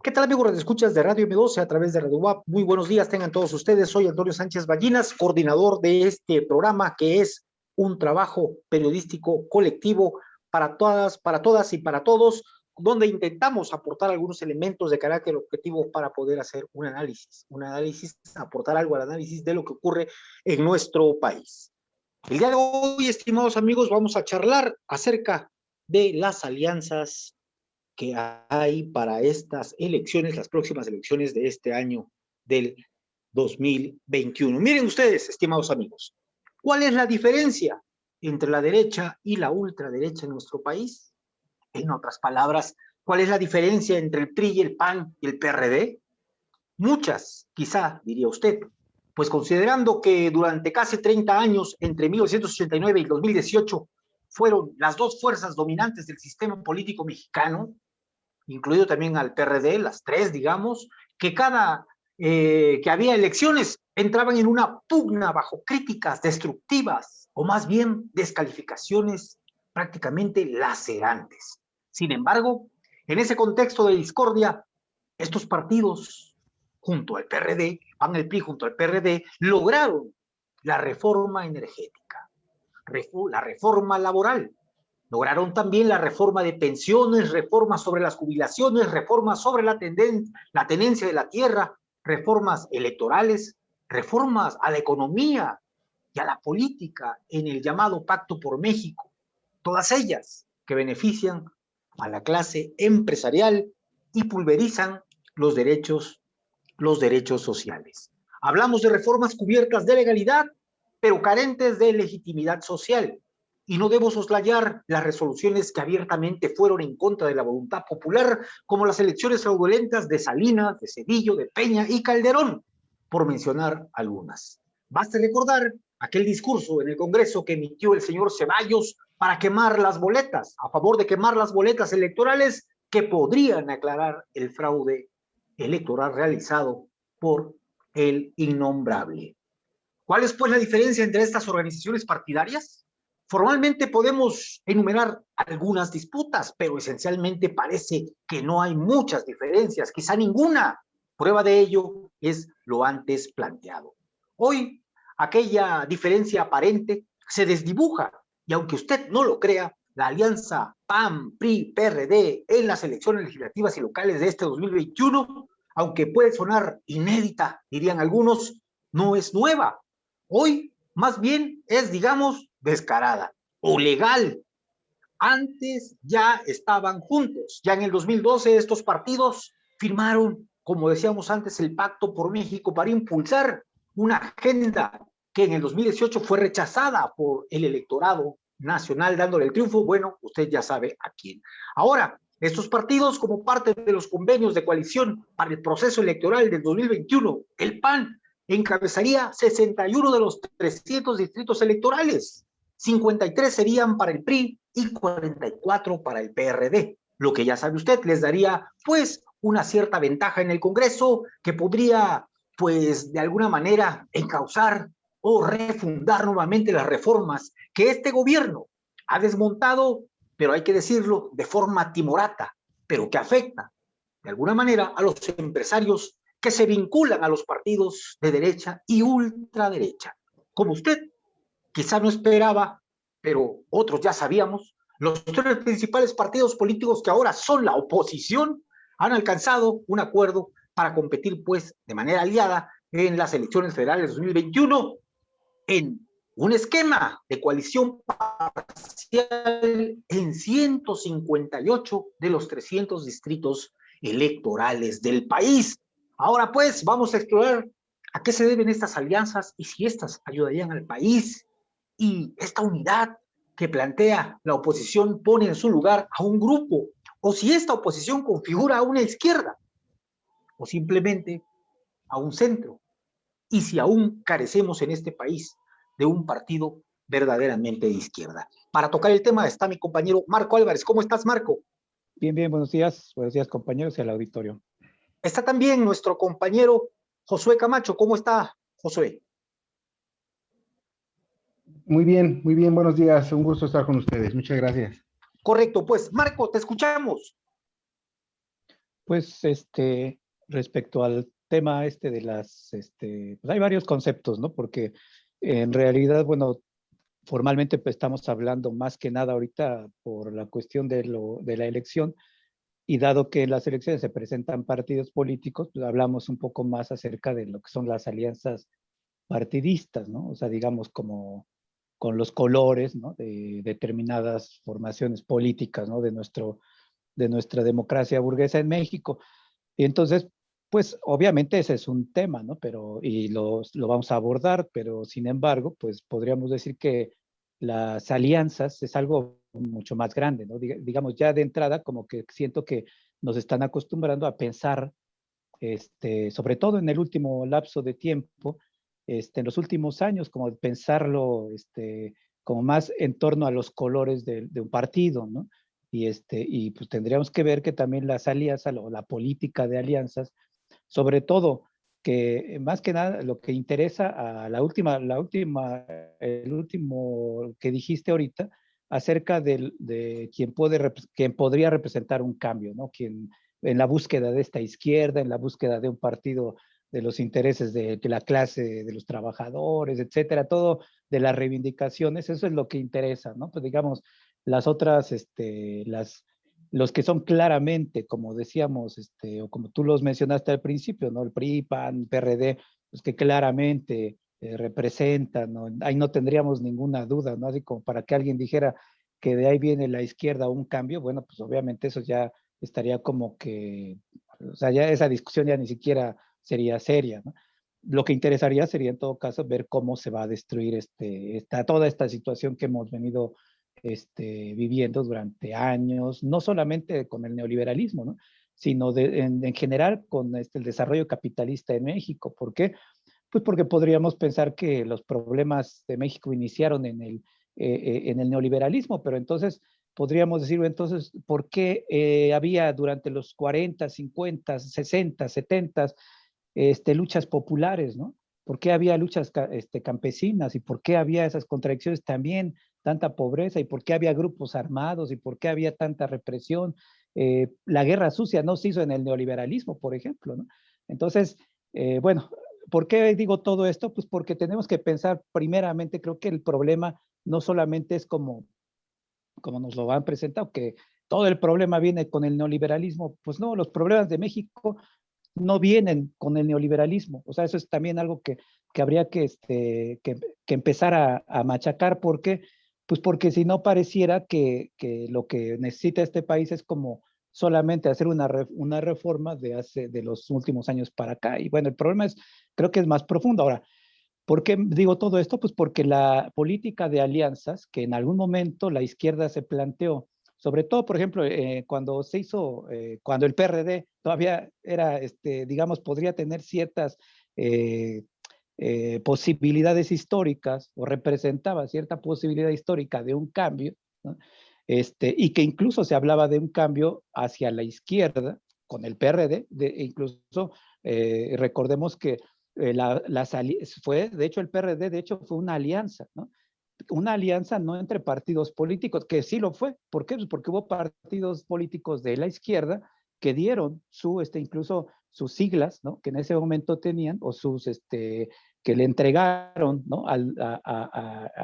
¿Qué tal, amigos? Escuchas de Radio M12 a través de Radio WAP. Muy buenos días, tengan todos ustedes. Soy Antonio Sánchez Ballinas, coordinador de este programa que es un trabajo periodístico colectivo para todas y para todos, donde intentamos aportar algunos elementos de carácter objetivo para poder hacer un análisis, aportar algo al análisis de lo que ocurre en nuestro país. El día de hoy, estimados amigos, vamos a charlar acerca de las alianzas que hay para estas elecciones, las próximas elecciones de este año del 2021. Miren ustedes, estimados amigos, ¿cuál es la diferencia entre la derecha y la ultraderecha en nuestro país? En otras palabras, ¿cuál es la diferencia entre el PRI y el PAN y el PRD? Muchas, quizá, diría usted, pues considerando que durante casi 30 años, entre 1989 y 2018, fueron las dos fuerzas dominantes del sistema político mexicano, incluido también al PRD, las tres, digamos, que que había elecciones entraban en una pugna bajo críticas destructivas o más bien descalificaciones prácticamente lacerantes. Sin embargo, en ese contexto de discordia, estos partidos, junto al PRD, van el PRI junto al PRD, lograron la reforma energética, la reforma laboral, lograron también la reforma de pensiones, reformas sobre las jubilaciones, reformas sobre la tenencia de la tierra, reformas electorales, reformas a la economía y a la política en el llamado Pacto por México. Todas ellas que benefician a la clase empresarial y pulverizan los derechos sociales. Hablamos de reformas cubiertas de legalidad, pero carentes de legitimidad social. Y no debo soslayar las resoluciones que abiertamente fueron en contra de la voluntad popular, como las elecciones fraudulentas de Salinas, de Cedillo, de Peña y Calderón, por mencionar algunas. Basta recordar aquel discurso en el Congreso que emitió el señor Ceballos para quemar las boletas, a favor de quemar las boletas electorales que podrían aclarar el fraude electoral realizado por el innombrable. ¿Cuál es, pues, la diferencia entre estas organizaciones partidarias? Formalmente podemos enumerar algunas disputas, pero esencialmente parece que no hay muchas diferencias, quizá ninguna. Prueba de ello es lo antes planteado. Hoy, aquella diferencia aparente se desdibuja, y aunque usted no lo crea, la alianza PAN, PRI, PRD en las elecciones legislativas y locales de este 2021, aunque puede sonar inédita, dirían algunos, no es nueva. Hoy, más bien, es, digamos, descarada o legal. Antes ya estaban juntos. Ya en el 2012 estos partidos firmaron, como decíamos antes, el Pacto por México para impulsar una agenda que en el 2018 fue rechazada por el electorado nacional, dándole el triunfo, bueno, usted ya sabe a quién. Ahora, estos partidos, como parte de los convenios de coalición para el proceso electoral del 2021, el PAN encabezaría 61 de los 300 distritos electorales. 53 serían para el PRI y 44 para el PRD. Lo que ya sabe usted les daría, pues, una cierta ventaja en el Congreso que podría, pues, de alguna manera encauzar o refundar nuevamente las reformas que este gobierno ha desmontado, pero hay que decirlo, de forma timorata, pero que afecta de alguna manera a los empresarios que se vinculan a los partidos de derecha y ultraderecha. Como usted quizá no esperaba, pero otros ya sabíamos, los tres principales partidos políticos que ahora son la oposición han alcanzado un acuerdo para competir, pues, de manera aliada en las elecciones federales de 2021 en un esquema de coalición parcial en 158 de los 300 distritos electorales del país. Ahora, pues, vamos a explorar a qué se deben estas alianzas y si estas ayudarían al país. Y esta unidad que plantea la oposición pone en su lugar a un grupo, o si esta oposición configura a una izquierda, o simplemente a un centro, y si aún carecemos en este país de un partido verdaderamente de izquierda. Para tocar el tema está mi compañero Marco Álvarez. ¿Cómo estás, Marco? Bien, buenos días compañeros y al auditorio. Está también nuestro compañero Josué Camacho. ¿Cómo está, Josué? Muy bien, buenos días, un gusto estar con ustedes, muchas gracias. Correcto, pues Marco, te escuchamos. Pues respecto al tema de las, pues hay varios conceptos, ¿no? Porque en realidad, bueno, formalmente pues, estamos hablando más que nada ahorita por la cuestión de la elección, y dado que en las elecciones se presentan partidos políticos, pues hablamos un poco más acerca de lo que son las alianzas partidistas, ¿no? O sea, digamos como con los colores, ¿no? De determinadas formaciones políticas, ¿no? De nuestra democracia burguesa en México. Y entonces, pues obviamente ese es un tema, ¿no? Pero, y lo vamos a abordar, pero sin embargo, pues podríamos decir que las alianzas es algo mucho más grande, ¿no? Digamos, ya de entrada, como que siento que nos están acostumbrando a pensar, sobre todo en el último lapso de tiempo, en los últimos años, como pensarlo, como más en torno a los colores de un partido, ¿no? Y pues tendríamos que ver que también las alianzas o la política de alianzas, sobre todo, que más que nada lo que interesa a el último que dijiste ahorita, acerca de quien podría representar un cambio, ¿no? Quien en la búsqueda de esta izquierda, en la búsqueda de un partido de los intereses de la clase, de los trabajadores, etcétera, todo de las reivindicaciones, eso es lo que interesa, ¿no? Pues digamos, las otras, los que son claramente, como decíamos, o como tú los mencionaste al principio, ¿no? El PRI, PAN, PRD, pues que claramente representan, ¿no? Ahí no tendríamos ninguna duda, ¿no? Así como para que alguien dijera que de ahí viene la izquierda un cambio, bueno, pues obviamente eso ya estaría como que, o sea, ya esa discusión ya ni siquiera sería seria, ¿no? Lo que interesaría sería en todo caso ver cómo se va a destruir toda esta situación que hemos venido viviendo durante años, no solamente con el neoliberalismo, ¿no? Sino en general con el desarrollo capitalista en México. ¿Por qué? Pues porque podríamos pensar que los problemas de México iniciaron en el neoliberalismo, pero entonces podríamos decir, entonces, ¿por qué había durante los 40, 50, 60, 70 luchas populares, ¿no? ¿Por qué había luchas campesinas y por qué había esas contradicciones también, tanta pobreza y por qué había grupos armados y por qué había tanta represión? La guerra sucia no se hizo en el neoliberalismo, por ejemplo, ¿no? Entonces, bueno, ¿por qué digo todo esto? Pues porque tenemos que pensar primeramente, creo que el problema no solamente es como nos lo han presentado, que todo el problema viene con el neoliberalismo. Pues no, los problemas de México no vienen con el neoliberalismo. O sea, eso es también algo que habría que empezar a machacar. ¿Por qué? Pues porque si no pareciera que lo que necesita este país es como solamente hacer una reforma de los últimos años para acá. Y bueno, el problema creo que es más profundo. Ahora, ¿por qué digo todo esto? Pues porque la política de alianzas que en algún momento la izquierda se planteó, sobre todo, por ejemplo, cuando se hizo, cuando el PRD todavía era, digamos, podría tener ciertas eh, posibilidades históricas o representaba cierta posibilidad histórica de un cambio, ¿no? Y que incluso se hablaba de un cambio hacia la izquierda con el PRD, incluso recordemos que de hecho el PRD, de hecho fue una alianza, ¿no? Una alianza no entre partidos políticos, que sí lo fue. ¿Por qué? Pues porque hubo partidos políticos de la izquierda que dieron incluso sus siglas, ¿no? Que en ese momento tenían, o que le entregaron, ¿no?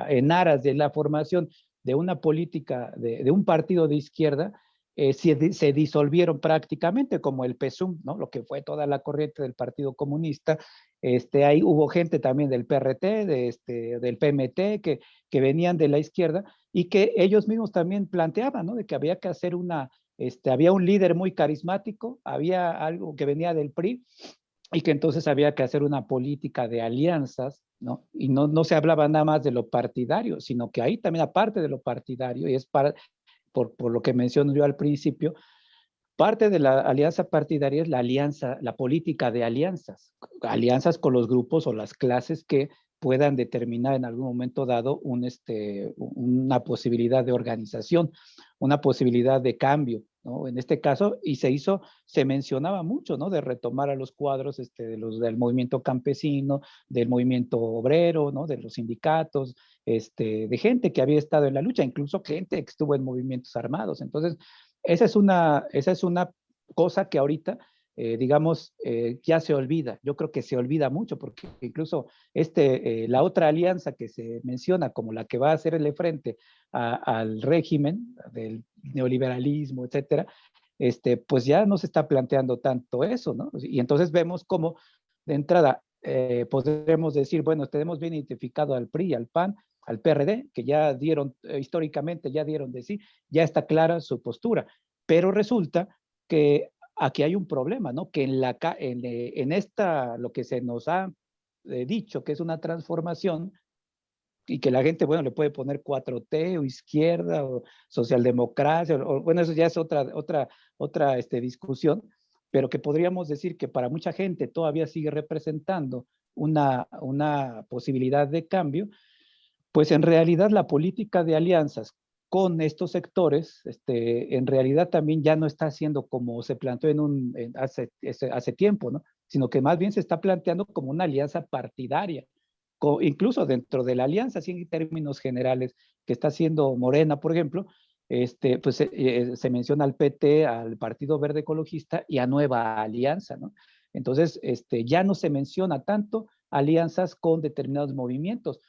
En aras de la formación de una política, de un partido de izquierda, se disolvieron prácticamente, como el PSUM, ¿no? Lo que fue toda la corriente del Partido Comunista. Ahí hubo gente también del PRT, del PMT, que venían de la izquierda y que ellos mismos también planteaban, ¿no? De que había que hacer había un líder muy carismático, había algo que venía del PRI y que entonces había que hacer una política de alianzas, ¿no? Y no se hablaba nada más de lo partidario, sino que ahí también, aparte de lo partidario, y es por lo que menciono yo al principio, parte de la alianza partidaria es la alianza, la política de alianzas, alianzas con los grupos o las clases que puedan determinar en algún momento dado una posibilidad de organización, una posibilidad de cambio, ¿no? En este caso, y se mencionaba mucho, ¿no? De retomar a los cuadros del movimiento campesino, del movimiento obrero, ¿no? De los sindicatos, de gente que había estado en la lucha, incluso gente que estuvo en movimientos armados. Entonces, esa es una cosa que ahorita, digamos, ya se olvida. Yo creo que se olvida mucho porque incluso la otra alianza que se menciona como la que va a hacerle frente al régimen del neoliberalismo, etcétera, pues ya no se está planteando tanto eso, ¿no? Y entonces vemos cómo de entrada podremos decir, bueno, tenemos bien identificado al PRI, al PAN, al PRD, que ya dieron, históricamente ya dieron de sí, ya está clara su postura, pero resulta que aquí hay un problema, ¿no? Que en esta, lo que se nos ha dicho, que es una transformación, y que la gente, bueno, le puede poner 4T o izquierda o socialdemocracia, bueno, eso ya es otra discusión, pero que podríamos decir que para mucha gente todavía sigue representando una posibilidad de cambio, pues en realidad la política de alianzas con estos sectores, en realidad también ya no está haciendo como se planteó hace tiempo, ¿no? Sino que más bien se está planteando como una alianza partidaria, incluso dentro de la alianza, así en términos generales, que está haciendo Morena, por ejemplo, pues se menciona al PT, al Partido Verde Ecologista y a Nueva Alianza, ¿no? Entonces, ya no se menciona tanto alianzas con determinados movimientos.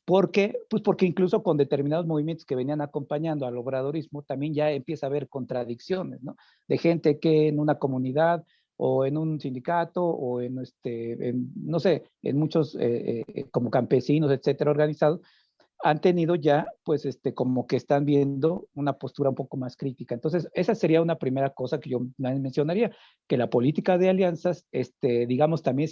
¿Por qué? Pues porque incluso con determinados movimientos que venían acompañando al obradorismo, también ya empieza a haber contradicciones, ¿no? De gente que en una comunidad o en un sindicato o no sé, en muchos como campesinos, etcétera, organizados, han tenido ya, pues, como que están viendo una postura un poco más crítica. Entonces, esa sería una primera cosa que yo mencionaría, que la política de alianzas, digamos, también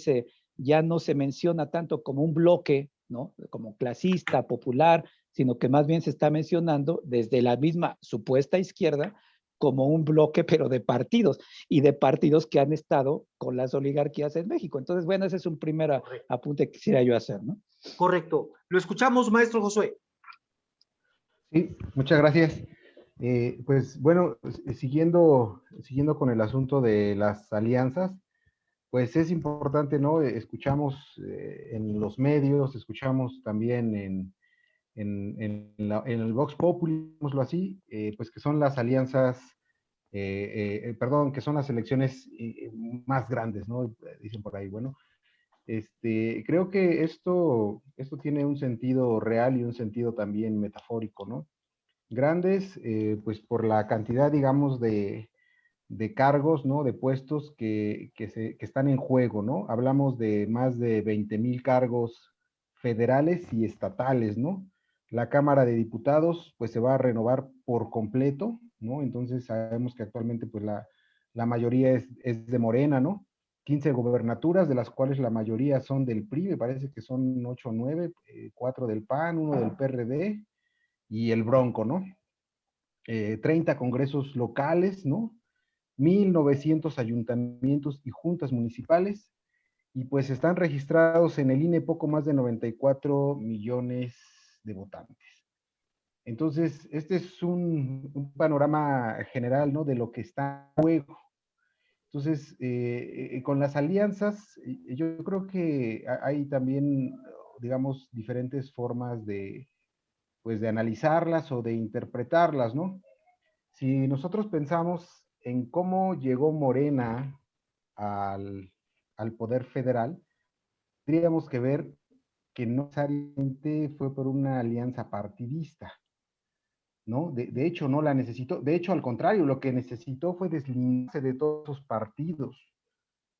ya no se menciona tanto como un bloque, ¿no? Como clasista, popular, sino que más bien se está mencionando desde la misma supuesta izquierda como un bloque, pero de partidos, y de partidos que han estado con las oligarquías en México. Entonces, bueno, ese es un primer apunte que quisiera yo hacer, ¿no? Correcto. Lo escuchamos, maestro Josué. Sí, muchas gracias. Pues bueno, siguiendo con el asunto de las alianzas, pues es importante, ¿no? Escuchamos en los medios, escuchamos también en el Vox Populi, digámoslo así, pues que son las alianzas, perdón, que son las elecciones más grandes, ¿no? Dicen por ahí, bueno. Creo que esto tiene un sentido real y un sentido también metafórico, ¿no? Grandes, pues por la cantidad, digamos, de cargos, ¿no? De puestos que están en juego, ¿no? Hablamos de más de 20,000 cargos federales y estatales, ¿no? La Cámara de Diputados, pues se va a renovar por completo, ¿no? Entonces sabemos que actualmente, pues la mayoría es de Morena, ¿no? 15 gobernaturas, de las cuales la mayoría son del PRI, me parece que son 8 o 9, 4 del PAN, 1 del PRD y el Bronco, ¿no? 30 congresos locales, ¿no? 1,900 ayuntamientos y juntas municipales, y pues están registrados en el INE poco más de 94 millones de votantes. Entonces, este es un panorama general, ¿no? De lo que está en juego. Entonces, con las alianzas, yo creo que hay también, digamos, diferentes formas pues, de analizarlas o de interpretarlas, ¿no? Si nosotros pensamos en cómo llegó Morena al, al poder federal, tendríamos que ver que no necesariamente fue por una alianza partidista, ¿no? De hecho, no la necesitó. De hecho, al contrario, lo que necesitó fue deslindarse de todos esos partidos,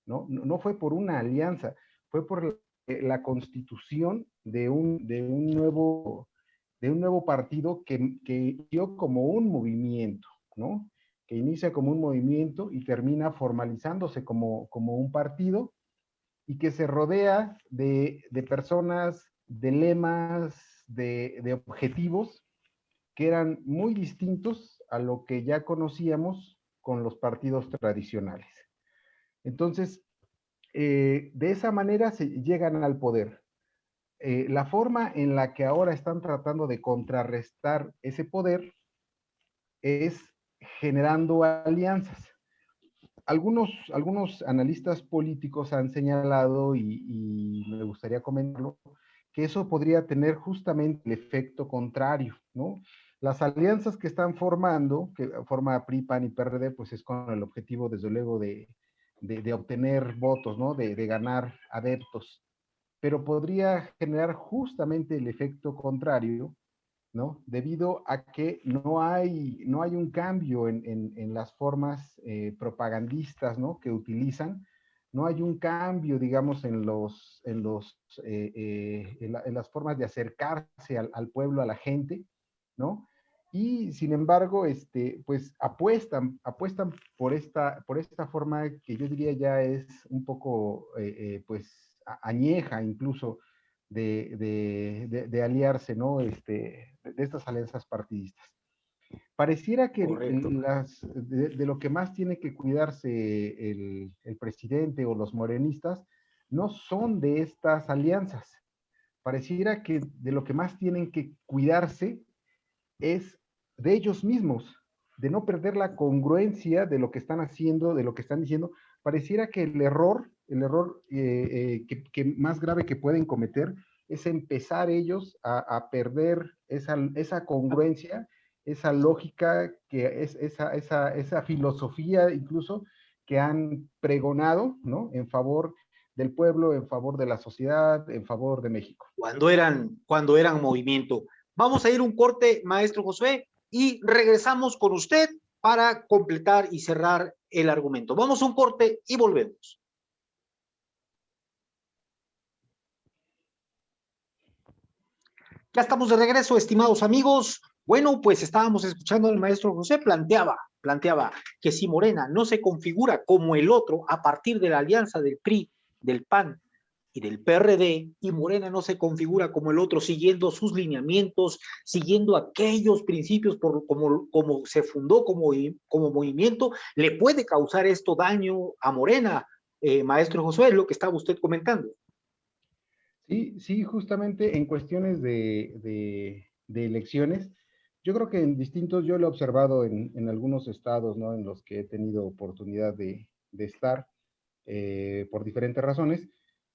¿no? No fue por una alianza, fue por la constitución de un nuevo partido que dio como un movimiento, ¿no? Que inicia como un movimiento y termina formalizándose como un partido, y que se rodea de personas, de lemas, de objetivos que eran muy distintos a lo que ya conocíamos con los partidos tradicionales. Entonces, de esa manera se llegan al poder. La forma en la que ahora están tratando de contrarrestar ese poder es generando alianzas. Algunos analistas políticos han señalado, y me gustaría comentarlo, que eso podría tener justamente el efecto contrario, ¿no? Las alianzas que están formando, que forma PRI, PAN y PRD, pues es con el objetivo, desde luego, de obtener votos, ¿no? De ganar adeptos. Pero podría generar justamente el efecto contrario, ¿no? Debido a que no hay un cambio en las formas propagandistas, ¿no? Que utilizan, no hay un cambio, digamos, en las formas de acercarse al pueblo, a la gente, ¿no? Y sin embargo, pues apuestan por esta forma que yo diría ya es un poco, pues, añeja incluso de aliarse, ¿no? De estas alianzas partidistas. Pareciera que Correcto. de lo que más tiene que cuidarse el presidente o los morenistas no son de estas alianzas. Pareciera que de lo que más tienen que cuidarse es de ellos mismos, de no perder la congruencia de lo que están haciendo, de lo que están diciendo. Pareciera que el error que más grave que pueden cometer es empezar ellos a perder esa congruencia, esa lógica, que es esa filosofía incluso que han pregonado, ¿no? En favor del pueblo, en favor de la sociedad, en favor de México. Cuando eran movimiento. Vamos a ir un corte, maestro Josué, y regresamos con usted para completar y cerrar el argumento. Vamos a un corte y volvemos. Ya estamos de regreso, estimados amigos. Bueno, pues estábamos escuchando al maestro José, planteaba que si Morena no se configura como el otro a partir de la alianza del PRI, del PAN y del PRD, y Morena no se configura como el otro, siguiendo sus lineamientos, siguiendo aquellos principios como se fundó como movimiento, le puede causar esto daño a Morena, maestro Josué, es lo que estaba usted comentando. Sí, sí, justamente en cuestiones de elecciones, yo creo que yo lo he observado en algunos estados, ¿no? En los que he tenido oportunidad de estar por diferentes razones,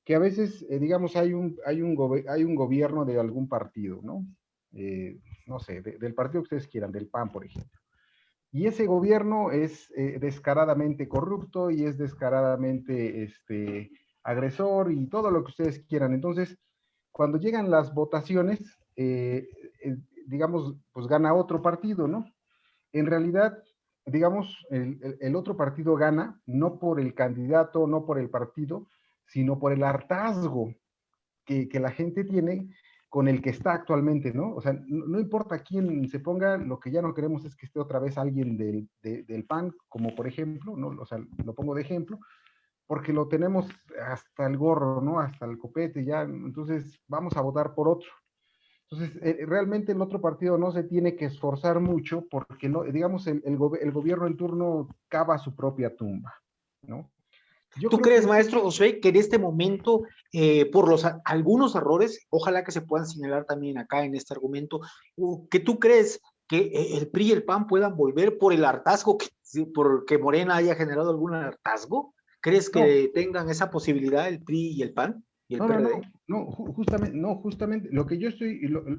que a veces, digamos, hay un gobierno de algún partido, ¿no? No sé, del partido que ustedes quieran, del PAN, por ejemplo. Y ese gobierno es descaradamente corrupto y es descaradamente agresor y todo lo que ustedes quieran. Entonces, cuando llegan las votaciones, digamos, pues gana otro partido, ¿no? En realidad, digamos, el otro partido gana no por el candidato, no por el partido, sino por el hartazgo que la gente tiene con el que está actualmente, ¿no? O sea, no importa quién se ponga, lo que ya no queremos es que esté otra vez alguien del PAN, como por ejemplo, ¿no? O sea, lo pongo de ejemplo, porque lo tenemos hasta el gorro, ¿no? Hasta el copete ya, entonces vamos a votar por otro. Entonces, realmente el otro partido no se tiene que esforzar mucho porque, no, digamos, el gobierno en turno cava su propia tumba, ¿no? Yo ¿Tú creo que crees, maestro Josué, que en este momento, por algunos errores, ojalá que se puedan señalar también acá en este argumento, que tú crees que el PRI y el PAN puedan volver por el hartazgo, porque Morena haya generado algún hartazgo? ¿Crees no, que tengan esa posibilidad el PRI y el PAN y el PRD? justamente, no, justamente lo que yo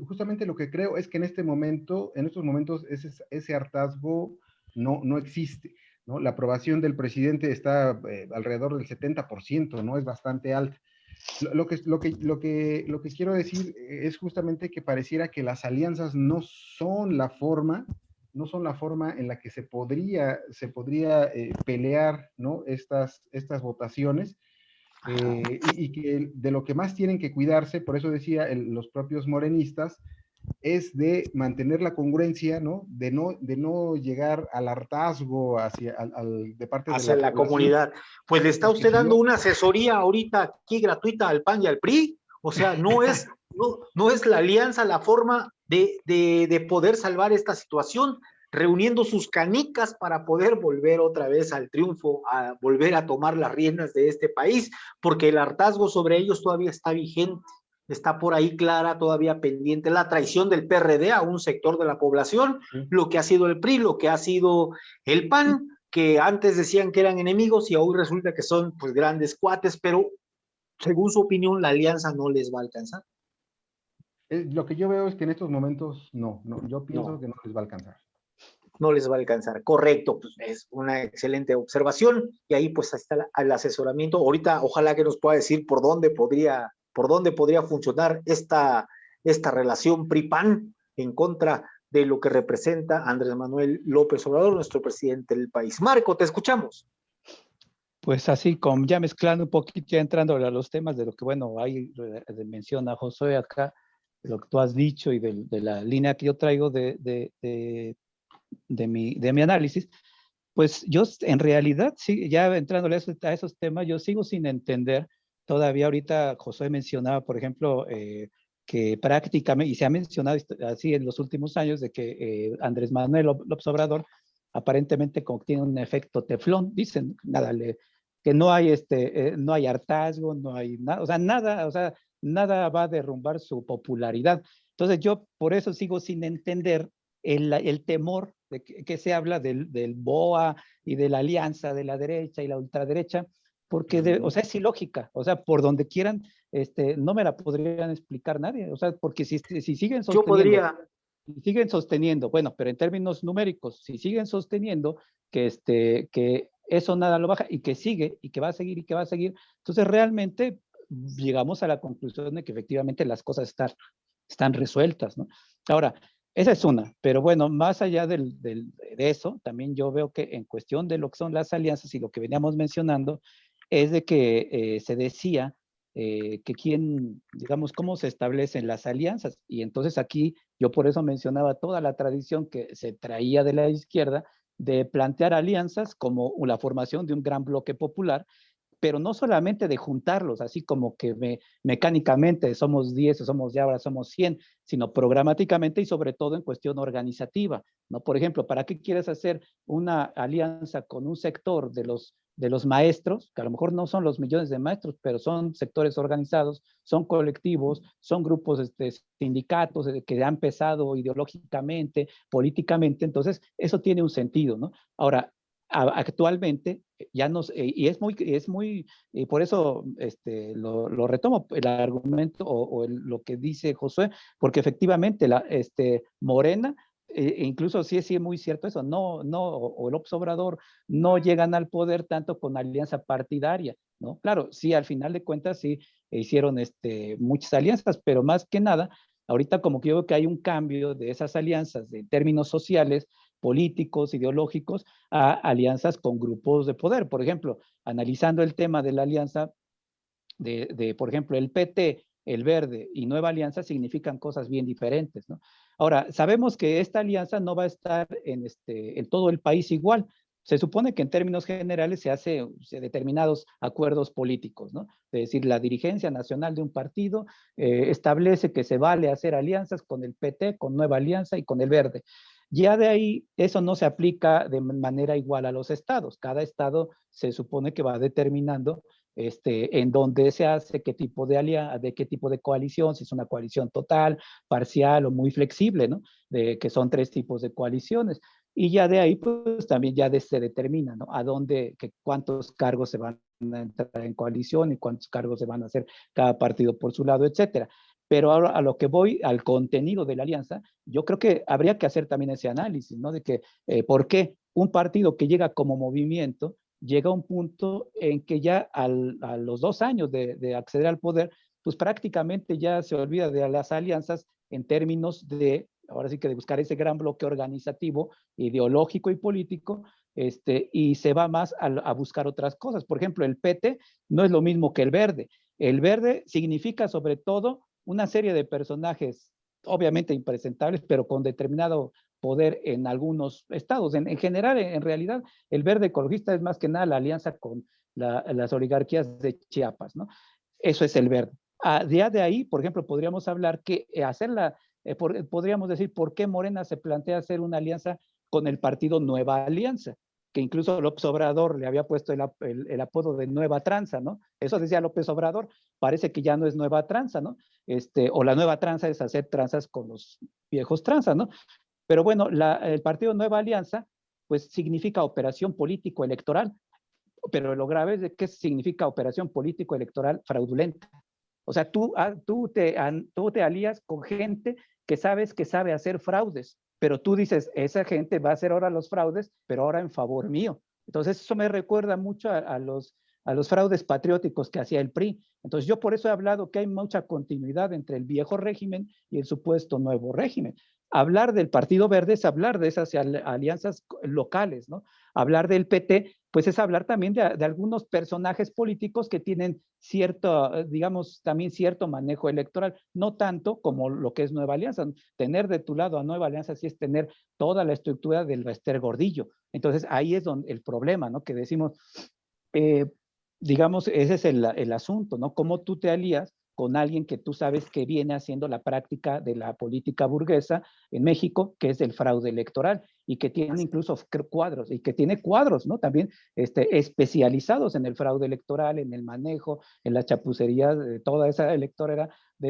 justamente lo que creo es que en estos momentos, ese hartazgo no existe, ¿no? La aprobación del presidente está alrededor del 70%, ¿no? Es bastante alta. Lo que quiero decir es justamente que pareciera que las alianzas no son la forma en la que se podría pelear, ¿no? Estas votaciones y que de lo que más tienen que cuidarse, por eso decía los propios morenistas, es de mantener la congruencia, ¿no? De no llegar al hartazgo de parte de Hacia la la población, comunidad. Pues le está porque usted si dando no, una asesoría ahorita aquí gratuita al PAN y al PRI. O sea, no es la alianza la forma de poder salvar esta situación, reuniendo sus canicas para poder volver otra vez al triunfo, a volver a tomar las riendas de este país, porque el hartazgo sobre ellos todavía está vigente, está por ahí clara, todavía pendiente la traición del PRD a un sector de la población, sí, lo que ha sido el PRI, lo que ha sido el sí, PAN, que antes decían que eran enemigos y hoy resulta que son pues grandes cuates, pero según su opinión la alianza no les va a alcanzar. Lo que yo veo es que en estos momentos yo pienso No, que no les va a alcanzar. no les va a alcanzar. Correcto, pues es una excelente observación y ahí pues está el asesoramiento. Ahorita ojalá que nos pueda decir por dónde podría funcionar esta relación PRI-PAN en contra de lo que representa Andrés Manuel López Obrador, nuestro presidente del país. Marco, te escuchamos. Pues así, como ya mezclando un poquito, ya entrando a los temas de lo que, bueno, ahí menciona Josué acá, lo que tú has dicho y de la línea que yo traigo de mi análisis, pues yo en realidad, sí, ya entrando a esos temas, yo sigo sin entender, todavía ahorita Josué mencionaba, por ejemplo, que prácticamente, y se ha mencionado así en los últimos años, de que Andrés Manuel López Obrador aparentemente como tiene un efecto teflón, dicen, nada, que no hay, no hay hartazgo, no hay nada, o sea, nada va a derrumbar su popularidad. Entonces yo por eso sigo sin entender el temor de que se habla del BOA y de la alianza de la derecha y la ultraderecha, porque, o sea, es ilógica, o sea, por donde quieran, no me la podrían explicar nadie, o sea, porque si Yo podría, siguen sosteniendo, bueno, pero en términos numéricos, si siguen sosteniendo que eso nada lo baja y que sigue y que va a seguir y que va a seguir, entonces realmente llegamos a la conclusión de que efectivamente las cosas están resueltas, ¿no? Ahora, esa es una, pero bueno, más allá de eso, también yo veo que en cuestión de lo que son las alianzas y lo que veníamos mencionando, es de que se decía que quién, digamos, cómo se establecen las alianzas. Y entonces aquí yo por eso mencionaba toda la tradición que se traía de la izquierda de plantear alianzas como la formación de un gran bloque popular, pero no solamente de juntarlos, así como que mecánicamente somos 10 o somos ya ahora somos 100, sino programáticamente y sobre todo en cuestión organizativa, ¿no? Por ejemplo, ¿para qué quieres hacer una alianza con un sector de los maestros, que a lo mejor no son los millones de maestros, pero son sectores organizados, son colectivos, son grupos, sindicatos que han pesado ideológicamente, políticamente? Entonces, eso tiene un sentido, ¿no? Ahora, actualmente ya nos, y es muy, y por eso lo retomo el argumento lo que dice Josué, porque efectivamente Morena, incluso sí es muy cierto eso, o el López Obrador no llegan al poder tanto con alianza partidaria, ¿no? Claro, sí, al final de cuentas sí hicieron muchas alianzas, pero más que nada, ahorita como que yo veo que hay un cambio de esas alianzas de términos sociales, políticos, ideológicos, a alianzas con grupos de poder. Por ejemplo, analizando el tema de la alianza por ejemplo, el PT, el Verde y Nueva Alianza significan cosas bien diferentes, ¿no? Ahora, sabemos que esta alianza no va a estar en todo el país igual. Se supone que en términos generales se hace determinados acuerdos políticos, ¿no? Es decir, la dirigencia nacional de un partido establece que se vale hacer alianzas con el PT, con Nueva Alianza y con el Verde. Ya de ahí, eso no se aplica de manera igual a los estados. Cada estado se supone que va determinando en dónde se hace, qué tipo de alianza, de qué tipo de coalición, si es una coalición total, parcial o muy flexible, ¿no? Que son 3 tipos de coaliciones. Y ya de ahí, pues también ya se determina, ¿no? A dónde, cuántos cargos se van a entrar en coalición y cuántos cargos se van a hacer cada partido por su lado, etcétera. Pero ahora a lo que voy, al contenido de la alianza, yo creo que habría que hacer también ese análisis, ¿no? De que, ¿por qué un partido que llega como movimiento llega a un punto en que ya a los 2 años de acceder al poder, pues prácticamente ya se olvida de las alianzas en términos de, ahora sí que de buscar ese gran bloque organizativo, ideológico y político, y se va más a buscar otras cosas. Por ejemplo, el PT no es lo mismo que el Verde. El Verde significa sobre todo una serie de personajes obviamente impresentables, pero con determinado poder en algunos estados. En general, en realidad, el Verde Ecologista es más que nada la alianza con las oligarquías de Chiapas, ¿no? Eso es el Verde. Ya de ahí, por ejemplo, podríamos hablar que podríamos decir por qué Morena se plantea hacer una alianza con el partido Nueva Alianza, que incluso López Obrador le había puesto el apodo de Nueva Tranza, ¿no? Eso decía López Obrador, parece que ya no es Nueva Tranza, ¿no? O la Nueva Tranza es hacer tranzas con los viejos tranzas, ¿no? Pero bueno, el partido Nueva Alianza, pues significa operación político-electoral, pero lo grave es de que significa operación político-electoral fraudulenta. O sea, tú te alías con gente que sabes que sabe hacer fraudes, pero tú dices, esa gente va a hacer ahora los fraudes, pero ahora en favor mío. Entonces, eso me recuerda mucho a los fraudes patrióticos que hacía el PRI. Entonces, yo por eso he hablado que hay mucha continuidad entre el viejo régimen y el supuesto nuevo régimen. Hablar del Partido Verde es hablar de esas alianzas locales, ¿no? Hablar del PT, pues es hablar también de algunos personajes políticos que tienen cierto, digamos, también cierto manejo electoral, no tanto como lo que es Nueva Alianza. Tener de tu lado a Nueva Alianza sí es tener toda la estructura del Bester Gordillo. Entonces ahí es donde el problema, ¿no? Que decimos, eh, digamos, ese es el asunto, ¿no? Cómo tú te alías con alguien que tú sabes que viene haciendo la práctica de la política burguesa en México, que es el fraude electoral, y que tiene incluso cuadros, y que tiene cuadros, ¿no? También especializados en el fraude electoral, en el manejo, en la chapucería de toda esa electorera de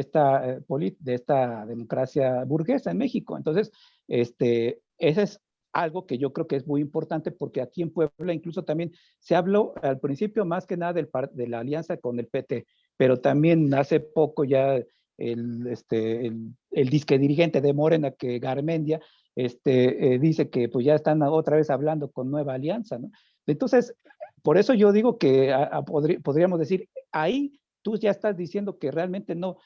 esta democracia burguesa en México. Entonces, ese es algo que yo creo que es muy importante porque aquí en Puebla incluso también se habló al principio más que nada de la alianza con el PT, pero también hace poco ya el disque dirigente de Morena, que Garmendia, dice que pues ya están otra vez hablando con Nueva Alianza, ¿no? Entonces, por eso yo digo que podríamos decir, ahí tú ya estás diciendo que realmente no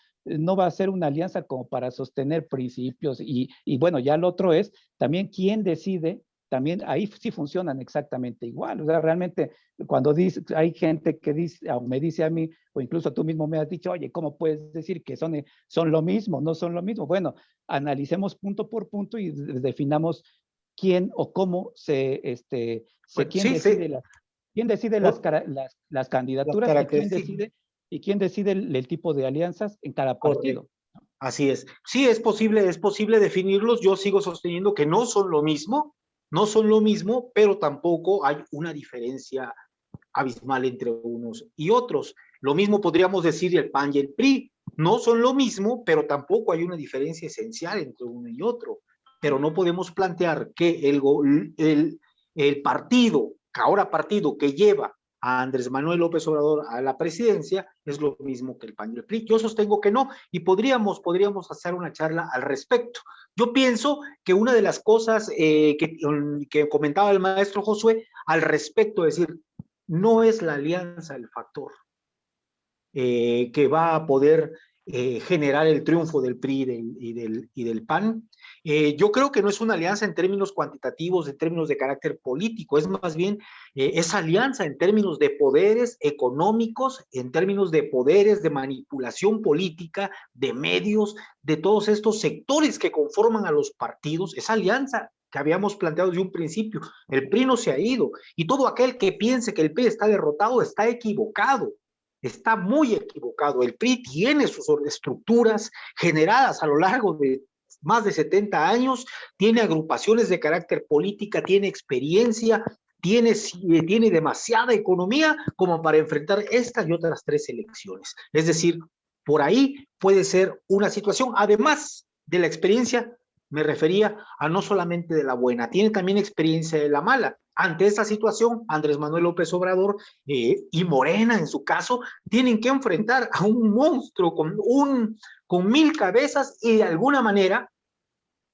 va a ser una alianza como para sostener principios y bueno, ya lo otro es también quién decide, también ahí sí funcionan exactamente igual, o sea, realmente cuando hay gente que dice, o me dice a mí, o incluso tú mismo me has dicho, oye, ¿cómo puedes decir que son lo mismo? No son lo mismo. Bueno, analicemos punto por punto y definamos quién o cómo Bueno, quién sí, decide, sí. quién decide Oh, las las candidaturas características. y quién decide el tipo de alianzas en cada Correcto. partido. Así es. Sí, es posible definirlos. Yo sigo sosteniendo que no son lo mismo, no son lo mismo, pero tampoco hay una diferencia abismal entre unos y otros. Lo mismo podríamos decir del PAN y el PRI. No son lo mismo, pero tampoco hay una diferencia esencial entre uno y otro. Pero no podemos plantear que el partido, ahora partido que lleva a Andrés Manuel López Obrador a la presidencia, es lo mismo que el PAN y el PRI. Yo sostengo que no, y podríamos hacer una charla al respecto. Yo pienso que una de las cosas que comentaba el maestro Josué al respecto, es decir, no es la alianza el factor que va a poder generar el triunfo del PRI y del PAN. Yo creo que no es una alianza en términos cuantitativos, en términos de carácter político, es más bien esa alianza en términos de poderes económicos, en términos de poderes de manipulación política, de medios, de todos estos sectores que conforman a los partidos, esa alianza que habíamos planteado desde un principio. El PRI no se ha ido, y todo aquel que piense que el PRI está derrotado está equivocado. Está muy equivocado. El PRI tiene sus estructuras generadas a lo largo de más de 70 años, tiene agrupaciones de carácter política, tiene experiencia, tiene demasiada economía como para enfrentar estas y otras tres elecciones. Es decir, por ahí puede ser una situación, además de la experiencia, me refería a no solamente de la buena, tiene también experiencia de la mala. Ante esta situación, Andrés Manuel López Obrador y Morena, en su caso, tienen que enfrentar a un monstruo con 1000 cabezas y de alguna manera,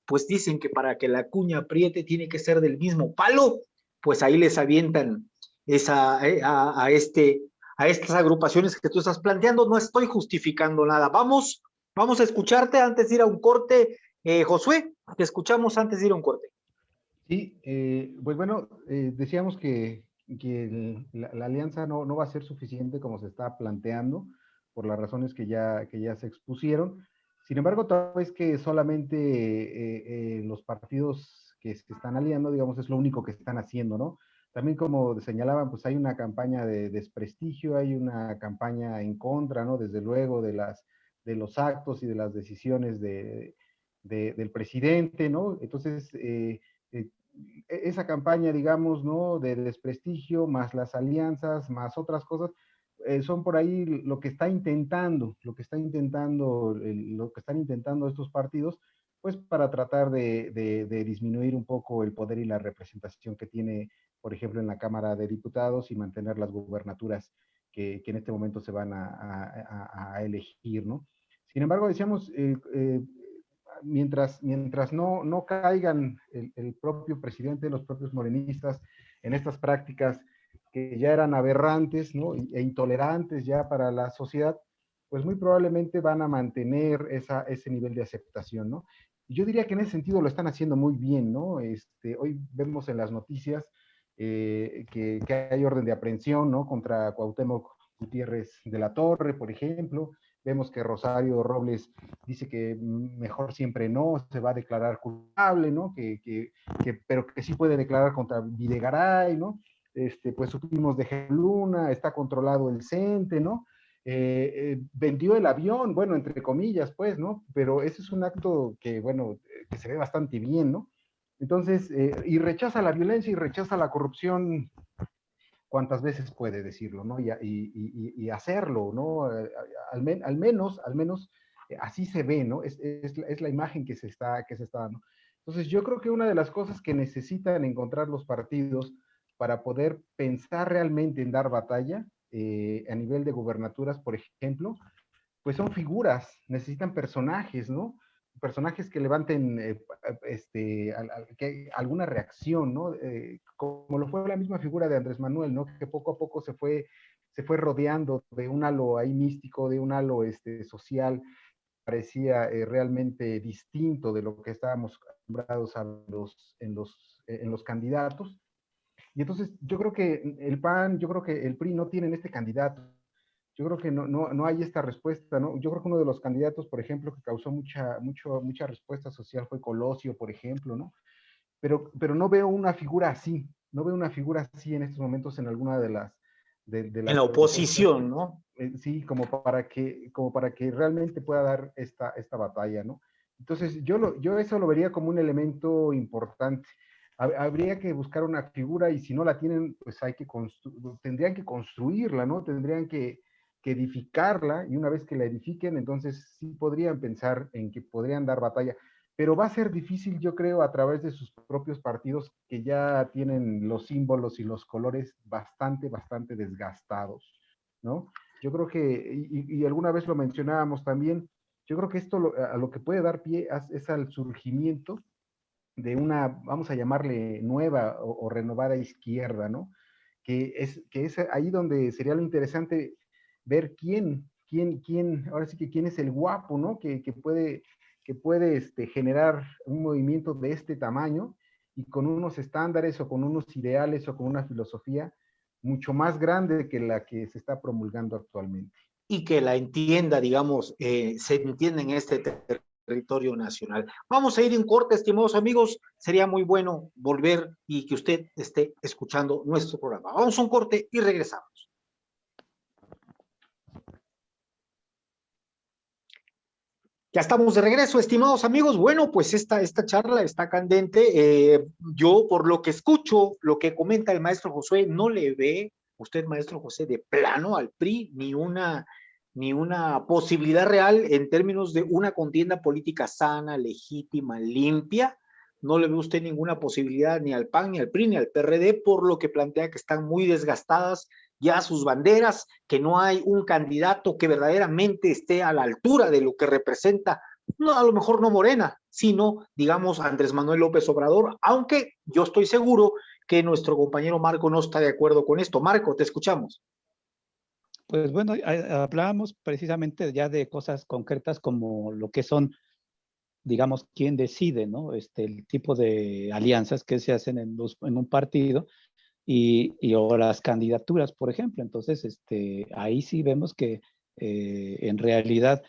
pues dicen que para que la cuña apriete tiene que ser del mismo palo, pues ahí les avientan a estas agrupaciones que tú estás planteando. No estoy justificando nada. Vamos a escucharte antes de ir a un corte. Josué, te escuchamos antes de ir a un corte. Sí, pues bueno, decíamos que la alianza no va a ser suficiente como se está planteando, por las razones que ya se expusieron. Sin embargo, tal vez que solamente los partidos que se están aliando, digamos, es lo único que están haciendo, ¿no? También como señalaban, pues hay una campaña de desprestigio, hay una campaña en contra, ¿no? Desde luego de los actos y de las decisiones del presidente, ¿no? Entonces, esa campaña, digamos, ¿no? De desprestigio, más las alianzas, más otras cosas, son por ahí lo que están intentando estos partidos, pues para tratar de disminuir un poco el poder y la representación que tiene, por ejemplo, en la Cámara de Diputados y mantener las gubernaturas que en este momento se van a elegir, ¿no? Sin embargo, decíamos, mientras no caigan el propio presidente, los propios morenistas en estas prácticas que ya eran aberrantes, ¿no? E intolerantes ya para la sociedad, pues muy probablemente van a mantener ese nivel de aceptación, ¿no? Yo diría que en ese sentido lo están haciendo muy bien, ¿no? Hoy vemos en las noticias que hay orden de aprehensión, ¿no? Contra Cuauhtémoc Gutiérrez de la Torre, por ejemplo. Vemos que Rosario Robles dice que mejor siempre no, se va a declarar culpable, ¿no? Pero que sí puede declarar contra Videgaray, ¿no? Pues supimos de Luna, está controlado el CENTE, ¿no? Vendió el avión, bueno, entre comillas, pues, ¿no? Pero ese es un acto que, bueno, que se ve bastante bien, ¿no? Entonces, y rechaza la violencia y rechaza la corrupción cuantas veces puede decirlo, ¿no? Y hacerlo, ¿no? Al menos, así se ve, ¿no? Es la imagen que se está dando. Entonces, yo creo que una de las cosas que necesitan encontrar los partidos para poder pensar realmente en dar batalla, a nivel de gubernaturas, por ejemplo, pues son figuras, necesitan personajes, ¿no? Personajes que levanten alguna reacción, ¿no? Como lo fue la misma figura de Andrés Manuel, ¿no? Que poco a poco se fue rodeando de un halo ahí místico, de un halo social, parecía realmente distinto de lo que estábamos acostumbrados en los candidatos. Y entonces yo creo que el PAN, yo creo que el PRI no tienen este candidato. Yo creo que no hay esta respuesta, ¿no? Yo creo que uno de los candidatos, por ejemplo, que causó mucha respuesta social fue Colosio, por ejemplo, ¿no? Pero no veo una figura así, no veo una figura así en estos momentos en alguna de las En la oposición, ¿no? Sí, como para que realmente pueda dar esta batalla, ¿no? Entonces, yo eso lo vería como un elemento importante. Habría que buscar una figura y si no la tienen, pues tendrían que construirla, ¿no? Tendrían que edificarla y una vez que la edifiquen, entonces sí podrían pensar en que podrían dar batalla. Pero va a ser difícil, yo creo, a través de sus propios partidos que ya tienen los símbolos y los colores bastante desgastados, ¿no? Yo creo que, y alguna vez lo mencionábamos también, yo creo que esto a lo que puede dar pie es al surgimiento de una, vamos a llamarle nueva o renovada izquierda, ¿no? Que es ahí donde sería lo interesante ver ahora sí que quién es el guapo, ¿no? Que puede generar un movimiento de este tamaño y con unos estándares o con unos ideales o con una filosofía mucho más grande que la que se está promulgando actualmente. Y que la entienda, digamos, se entienda en este territorio nacional. Vamos a ir en corte, estimados amigos. Sería muy bueno volver y que usted esté escuchando nuestro programa. Vamos a un corte y regresamos. Ya estamos de regreso, estimados amigos. Bueno, pues esta charla está candente. Yo, por lo que escucho, lo que comenta el maestro Josué, no le ve usted, maestro José, de plano al PRI ni una posibilidad real en términos de una contienda política sana, legítima, limpia. No le ve usted ninguna posibilidad ni al PAN, ni al PRI, ni al PRD, por lo que plantea que están muy desgastadas ya sus banderas, que no hay un candidato que verdaderamente esté a la altura de lo que representa, no, a lo mejor no Morena, sino, digamos, Andrés Manuel López Obrador, aunque yo estoy seguro que nuestro compañero Marco no está de acuerdo con esto. Marco, te escuchamos. Pues bueno, hablábamos precisamente ya de cosas concretas como lo que son, digamos, quién decide, ¿no? El tipo de alianzas que se hacen en un partido o las candidaturas, por ejemplo. Entonces, ahí sí vemos que en realidad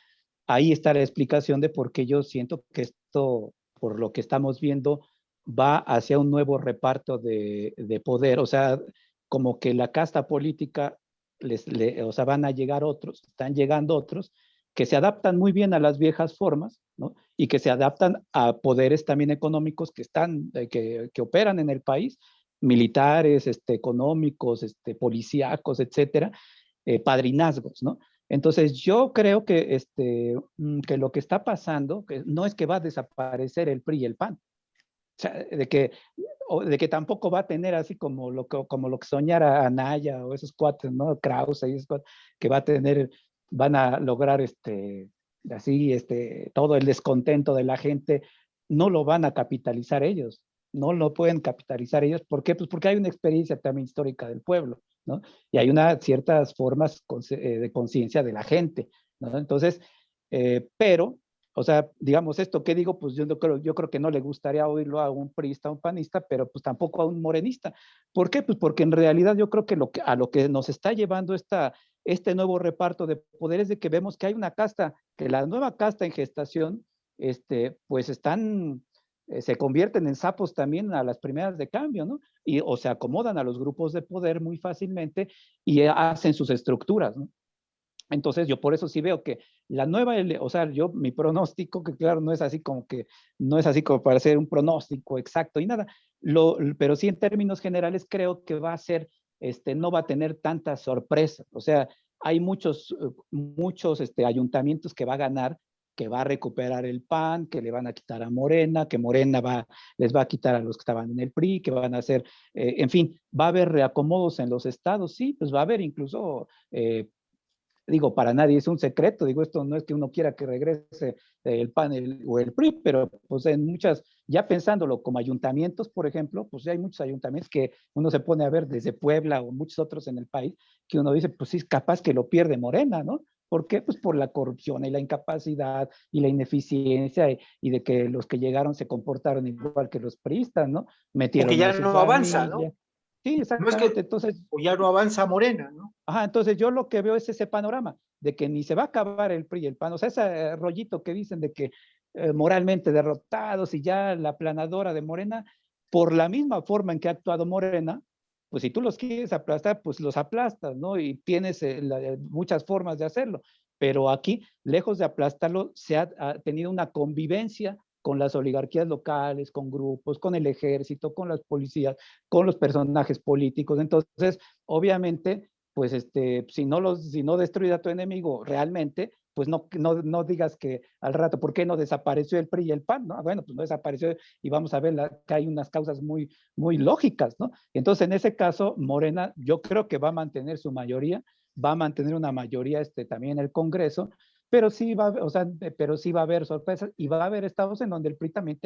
ahí está la explicación de por qué yo siento que esto, por lo que estamos viendo, va hacia un nuevo reparto de poder. O sea, como que la casta política, o sea, van a llegar otros, están llegando otros que se adaptan muy bien a las viejas formas, ¿no? Y que se adaptan a poderes también económicos que que operan en el país, militares, económicos, policíacos, etcétera, padrinazgos, ¿no? Entonces, yo creo que lo que está pasando, que no es que va a desaparecer el PRI y el PAN, o sea, de que o de que tampoco va a tener así como lo que soñara Anaya o esos cuates, ¿no? Krause y esos cuates, que va a tener, van a lograr así, todo el descontento de la gente, no lo van a capitalizar ellos, no lo pueden capitalizar ellos. ¿Por qué? Pues porque hay una experiencia también histórica del pueblo, ¿no? Y hay ciertas formas de conciencia de la gente, ¿no? Entonces, pero o sea, digamos esto que digo, pues yo creo que no le gustaría oírlo a un priista, a un panista, pero pues tampoco a un morenista. ¿Por qué? Pues porque en realidad yo creo que a lo que nos está llevando este nuevo reparto de poderes, de que vemos que hay una casta, que la nueva casta en gestación, pues se convierten en sapos también a las primeras de cambio, ¿no? O se acomodan a los grupos de poder muy fácilmente y hacen sus estructuras, ¿no? Entonces yo por eso sí veo que la nueva, o sea, mi pronóstico, que claro, no es así como para hacer un pronóstico exacto y nada, pero sí en términos generales creo que va a ser, no va a tener tantas sorpresas. O sea, hay muchos ayuntamientos que va a ganar, que va a recuperar el PAN, que le van a quitar a Morena, que Morena les va a quitar a los que estaban en el PRI, que van a hacer, en fin, va a haber reacomodos en los estados, sí, pues va a haber incluso digo, para nadie es un secreto, digo, esto no es que uno quiera que regrese el PAN o el PRI, pero pues en muchas, ya pensándolo como ayuntamientos, por ejemplo, pues ya hay muchos ayuntamientos que uno se pone a ver desde Puebla o muchos otros en el país, que uno dice, pues sí, es capaz que lo pierde Morena, ¿no? ¿Por qué? Pues por la corrupción y la incapacidad y la ineficiencia y de que los que llegaron se comportaron igual que los priistas, ¿no? O que Metieron a ya su no avanza, ¿no? familia. Sí, No es que, exactamente. Entonces, o ya no avanza Morena, ¿no? ajá, entonces yo lo que veo es ese panorama de que ni se va a acabar el PRI y el PAN, o sea, ese rollito que dicen de que moralmente derrotados y ya la aplanadora de Morena, por la misma forma en que ha actuado Morena, pues si tú los quieres aplastar, pues los aplastas, ¿no? Y tienes muchas formas de hacerlo, pero aquí, lejos de aplastarlo, se ha tenido una convivencia con las oligarquías locales, con grupos, con el ejército, con las policías, con los personajes políticos. Entonces, obviamente, pues si no destruye a tu enemigo realmente, pues no digas que al rato, ¿por qué no desapareció el PRI y el PAN? ¿No? Bueno, pues no desapareció y vamos a ver que hay unas causas muy, muy lógicas, ¿no? Entonces, en ese caso, Morena, yo creo que va a mantener su mayoría, va a mantener una mayoría también en el Congreso, pero sí o sea, pero sí va a haber sorpresas y va a haber estados en donde el PRI también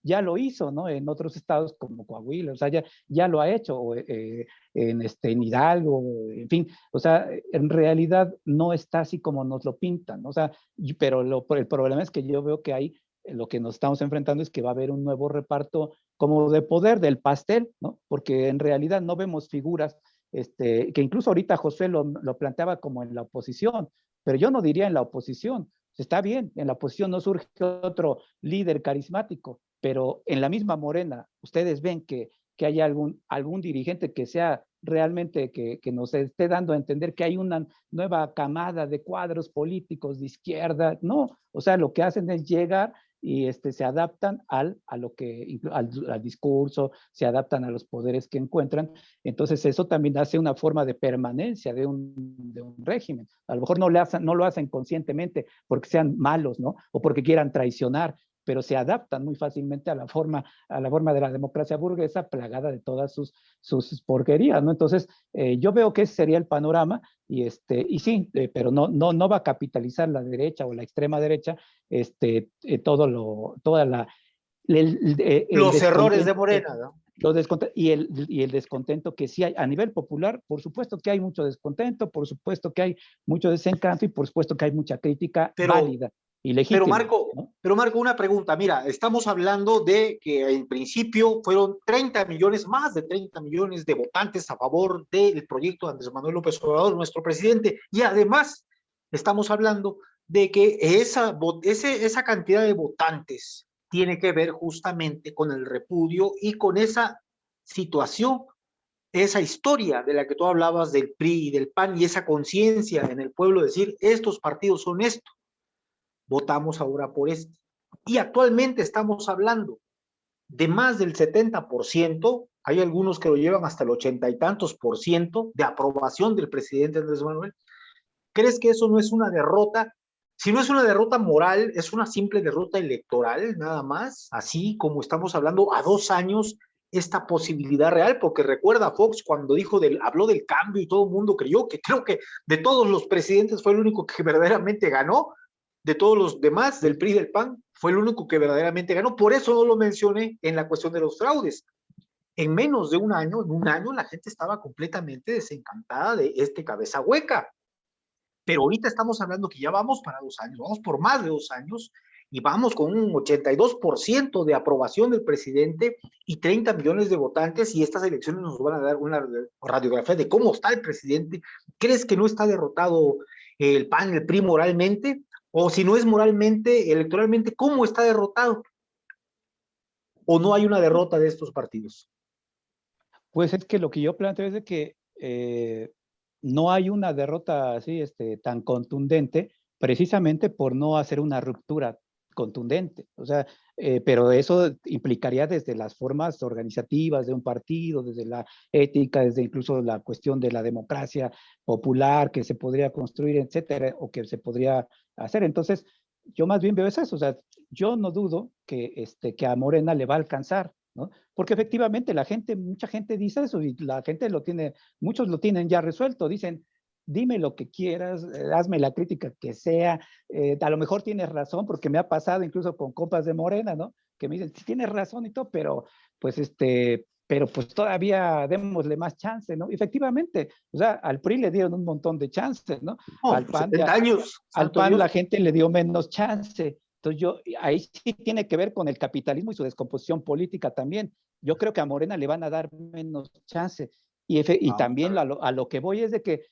ya lo hizo, ¿no? En otros estados como Coahuila, o sea, ya lo ha hecho, en Hidalgo, en fin, o sea, en realidad no está así como nos lo pintan, o sea, pero el problema es que yo veo que lo que nos estamos enfrentando es que va a haber un nuevo reparto como de poder del pastel, ¿no? Porque en realidad no vemos figuras, que incluso ahorita José lo planteaba como en la oposición, pero yo no diría en la oposición. Está bien, en la oposición no surge otro líder carismático, pero en la misma Morena, ustedes ven que haya algún dirigente que sea realmente que nos esté dando a entender que hay una nueva camada de cuadros políticos de izquierda. No, o sea, lo que hacen es llegar y se adaptan al discurso, se adaptan a los poderes que encuentran. Entonces eso también hace una forma de permanencia de un régimen. A lo mejor no lo hacen conscientemente porque sean malos, ¿no? O porque quieran traicionar, pero se adaptan muy fácilmente a la forma de la democracia burguesa plagada de todas sus porquerías, ¿no? Entonces, yo veo que ese sería el panorama y sí, pero no va a capitalizar la derecha o la extrema derecha toda el Los errores de descontento Morena, ¿no? y el descontento que sí hay a nivel popular. Por supuesto que hay mucho descontento, por supuesto que hay mucho desencanto y por supuesto que hay mucha crítica Pero válida y legítima, ¿no? Pero Marco, una pregunta. Mira, estamos hablando de que en principio fueron 30 millones, más de 30 millones de votantes a favor del proyecto de Andrés Manuel López Obrador, nuestro presidente, y además estamos hablando de que esa cantidad de votantes tiene que ver justamente con el repudio y con esa situación, esa historia de la que tú hablabas del PRI y del PAN y esa conciencia en el pueblo, decir, estos partidos son esto, votamos ahora por este. Y actualmente estamos hablando de más del 70%, hay algunos que lo llevan hasta el 80 y tantos por ciento de aprobación del presidente Andrés Manuel. ¿Crees que eso no es una derrota? Si no es una derrota moral, es una simple derrota electoral, nada más, así como estamos hablando a 2 años esta posibilidad real, porque recuerda Fox cuando habló del cambio y todo el mundo creyó, que creo que de todos los presidentes fue el único que verdaderamente ganó, de todos los demás, del PRI y del PAN, fue el único que verdaderamente ganó. Por eso no lo mencioné en la cuestión de los fraudes. En menos de un año, en un año, la gente estaba completamente desencantada de este cabeza hueca. Pero ahorita estamos hablando que ya vamos para 2 años, vamos por más de 2 años, y vamos con un 82% de aprobación del presidente y 30 millones de votantes, y estas elecciones nos van a dar una radiografía de cómo está el presidente. ¿Crees que no está derrotado el PAN, el PRI moralmente? O si no es moralmente, electoralmente, ¿cómo está derrotado? ¿O no hay una derrota de estos partidos? Pues es que lo que yo planteo es de que no hay una derrota así tan contundente, precisamente por no hacer una ruptura contundente. O sea, pero eso implicaría desde las formas organizativas de un partido, desde la ética, desde incluso la cuestión de la democracia popular que se podría construir, etcétera, o que se podría hacer. Entonces, yo más bien veo eso. O sea, yo no dudo que a Morena le va a alcanzar, ¿no? Porque efectivamente mucha gente dice eso y la gente muchos lo tienen ya resuelto, dicen, dime lo que quieras, hazme la crítica que sea, a lo mejor tienes razón, porque me ha pasado incluso con compas de Morena, ¿no? Que me dicen, sí tienes razón y todo, pero pues pero pues todavía démosle más chance, ¿no? Efectivamente, o sea, al PRI le dieron un montón de chances, ¿no? Oh, Al PAN 70 años, al santo PAN Dios. la gente le dio menos chance. Entonces ahí sí tiene que ver con el capitalismo y su descomposición política también. Yo creo que a Morena le van a dar menos chance. Y también a lo que voy es de que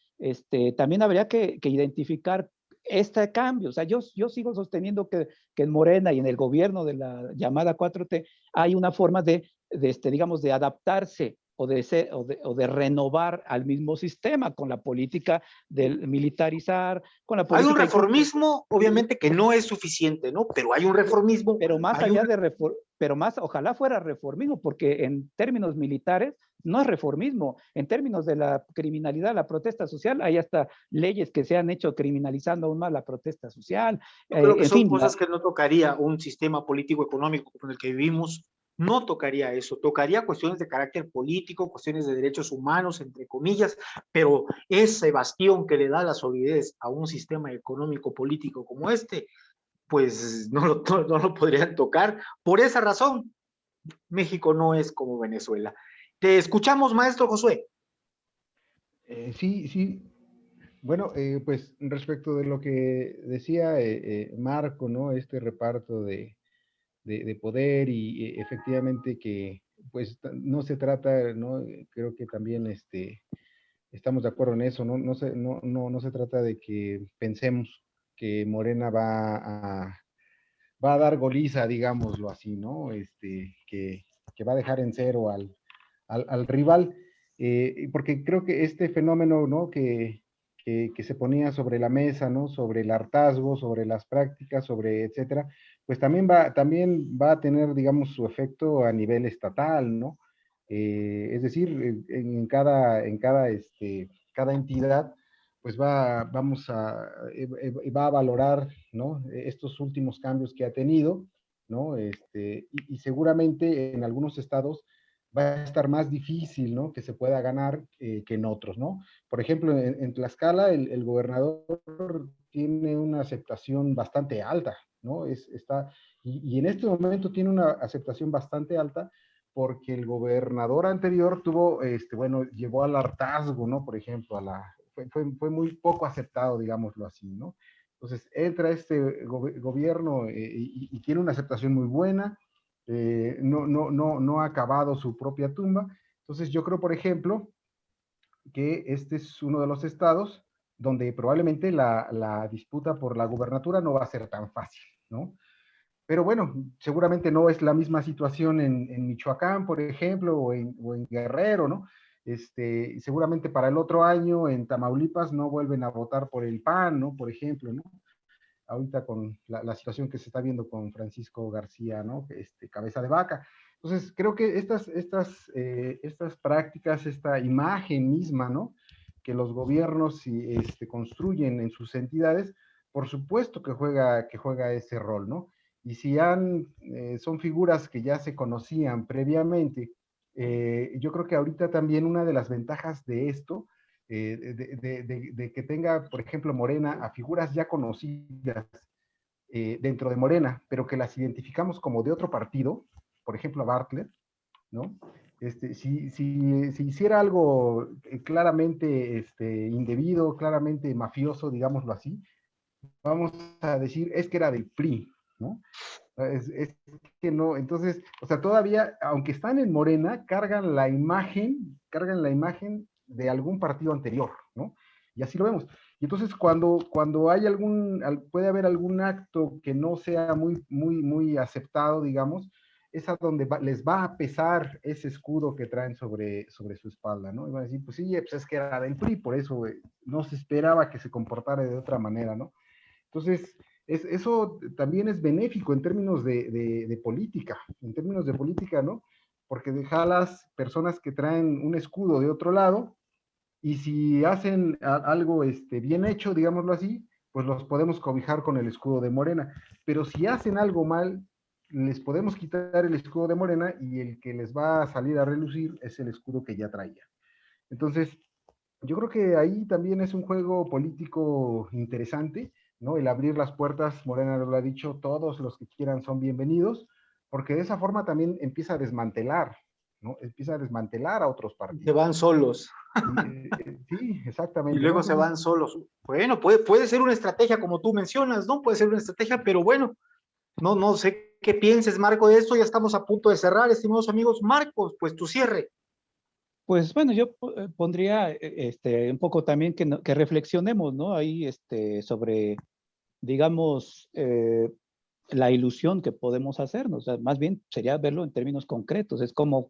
también habría que identificar este cambio. O sea, yo sigo sosteniendo que en Morena y en el gobierno de la llamada 4T hay una forma digamos, de adaptarse o de renovar al mismo sistema con la política del militarizar, con la Hay un política reformismo, obviamente que no es suficiente, ¿no? Pero hay un reformismo. pero más allá pero ojalá fuera reformismo, porque en términos militares no es reformismo. En términos de la criminalidad, la protesta social, hay hasta leyes que se han hecho criminalizando aún más la protesta social. Yo creo que En son fin, cosas que no tocaría un sistema político-económico con el que vivimos. No tocaría eso, tocaría cuestiones de carácter político, cuestiones de derechos humanos, entre comillas, pero ese bastión que le da la solidez a un sistema económico-político como este, pues no lo podrían tocar. Por esa razón, México no es como Venezuela. Te escuchamos, maestro Josué. Sí, sí. Bueno, pues respecto de lo que decía Marco, ¿no? Este reparto de poder y efectivamente que pues no se trata, ¿no? Creo que también estamos de acuerdo en eso, ¿no? No se trata de que pensemos que Morena va a dar goliza, digámoslo así, ¿no? Que va a dejar en cero al rival, porque creo que este fenómeno, ¿no? Que se ponía sobre la mesa, ¿no? Sobre el hartazgo, sobre las prácticas, sobre etcétera, pues también va a tener, digamos, su efecto a nivel estatal, ¿no? Es decir, cada entidad, pues va a valorar, ¿no? Estos últimos cambios que ha tenido, ¿no? Y seguramente en algunos estados va a estar más difícil, ¿no? Que se pueda ganar que en otros, ¿no? Por ejemplo, en Tlaxcala el gobernador tiene una aceptación bastante alta, ¿no? Y en este momento tiene una aceptación bastante alta porque el gobernador anterior llevó al hartazgo, ¿no? Por ejemplo, fue muy poco aceptado, digámoslo así, ¿no? Entonces entra este gobierno y tiene una aceptación muy buena, no ha acabado su propia tumba. Entonces yo creo, por ejemplo, que este es uno de los estados donde probablemente la disputa por la gubernatura no va a ser tan fácil, ¿no? Pero bueno, seguramente no es la misma situación en Michoacán, por ejemplo, o en Guerrero, ¿no? Seguramente para el otro año en Tamaulipas no vuelven a votar por el PAN, ¿no? Por ejemplo, ¿no? Ahorita con la situación que se está viendo con Francisco García, ¿no? Cabeza de vaca. Entonces, creo que estas prácticas, esta imagen misma, ¿no? Que los gobiernos construyen en sus entidades, por supuesto que juega ese rol, ¿no? Y si son figuras que ya se conocían previamente, yo creo que ahorita también una de las ventajas de esto, de que tenga, por ejemplo, Morena a figuras ya conocidas dentro de Morena, pero que las identificamos como de otro partido, por ejemplo a Bartlett, ¿no? Si hiciera algo claramente indebido, claramente mafioso, digámoslo así, vamos a decir, es que era del PRI, ¿no? Es que no, entonces, o sea, todavía, aunque están en Morena, cargan la imagen de algún partido anterior, ¿no? Y así lo vemos. Y entonces, cuando hay puede haber algún acto que no sea muy aceptado, digamos, es a donde les va a pesar ese escudo que traen sobre su espalda, ¿no? Y van a decir, pues sí, pues es que era del PRI, por eso no se esperaba que se comportara de otra manera, ¿no? Entonces, eso también es benéfico en términos de política, ¿no? Porque deja a las personas que traen un escudo de otro lado y si hacen algo bien hecho, digámoslo así, pues los podemos cobijar con el escudo de Morena. Pero si hacen algo mal, les podemos quitar el escudo de Morena y el que les va a salir a relucir es el escudo que ya traía. Entonces, yo creo que ahí también es un juego político interesante, ¿no? El abrir las puertas, Morena lo ha dicho, todos los que quieran son bienvenidos, porque de esa forma también empieza a desmantelar, ¿no? Empieza a desmantelar a otros Se partidos. van solos. Sí, Y exactamente, ¿no? luego se Entonces, van solos. Bueno, puede ser una estrategia como tú mencionas, ¿no? Puede ser una estrategia, pero bueno, no sé qué pienses, Marco, de esto. Ya estamos a punto de cerrar, estimados amigos. Marcos, pues tu cierre. Pues bueno, yo pondría un poco también que reflexionemos, ¿no? Ahí sobre, digamos, la ilusión que podemos hacernos. O sea, más bien sería verlo en términos concretos. Es como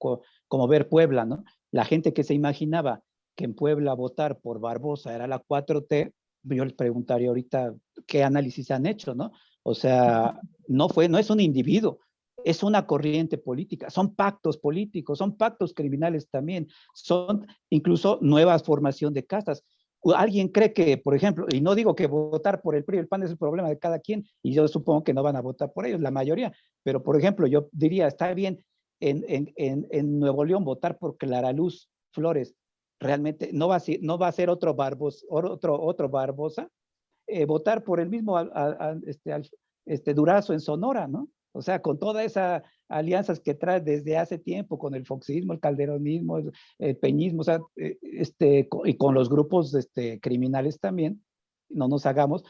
ver Puebla, ¿no? La gente que se imaginaba que en Puebla votar por Barbosa era la 4T, yo les preguntaría ahorita qué análisis han hecho, ¿no? O sea, no es un individuo, es una corriente política, son pactos políticos, son pactos criminales también, son incluso nuevas formación de castas. ¿Alguien cree que, por ejemplo, y no digo que votar por el PRI y el PAN es el problema de cada quien, y yo supongo que no van a votar por ellos, la mayoría, pero por ejemplo, yo diría, está bien en Nuevo León votar por Clara Luz Flores, realmente no va a ser otro Barbosa, votar por el mismo Durazo en Sonora, ¿no? O sea, con todas esas alianzas que trae desde hace tiempo con el foxismo, el calderonismo, el peñismo, o sea, y con los grupos criminales también, no nos hagamos.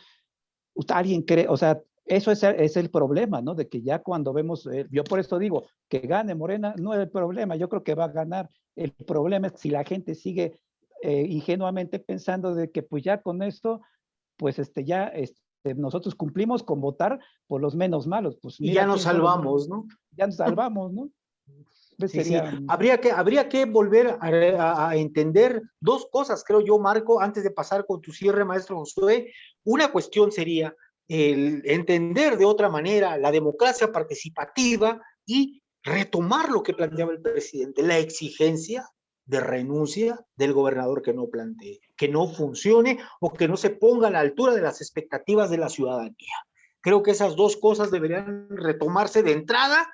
¿Alguien cree? O sea, eso es el problema, ¿no? De que ya cuando vemos, yo por esto digo, que gane Morena no es el problema, yo creo que va a ganar. El problema es si la gente sigue ingenuamente pensando de que pues ya con esto pues ya nosotros cumplimos con votar por los menos malos. Pues Y ya mira nos quién son los menos, salvamos, ¿no? ya nos salvamos, ¿no? Pues Sí, sí. sería, Habría que volver a entender dos cosas, creo yo, Marco, antes de pasar con tu cierre, maestro Josué. Una cuestión sería el entender de otra manera la democracia participativa y retomar lo que planteaba el presidente, la exigencia de renuncia del gobernador que no plantee, que no funcione o que no se ponga a la altura de las expectativas de la ciudadanía. Creo que esas dos cosas deberían retomarse de entrada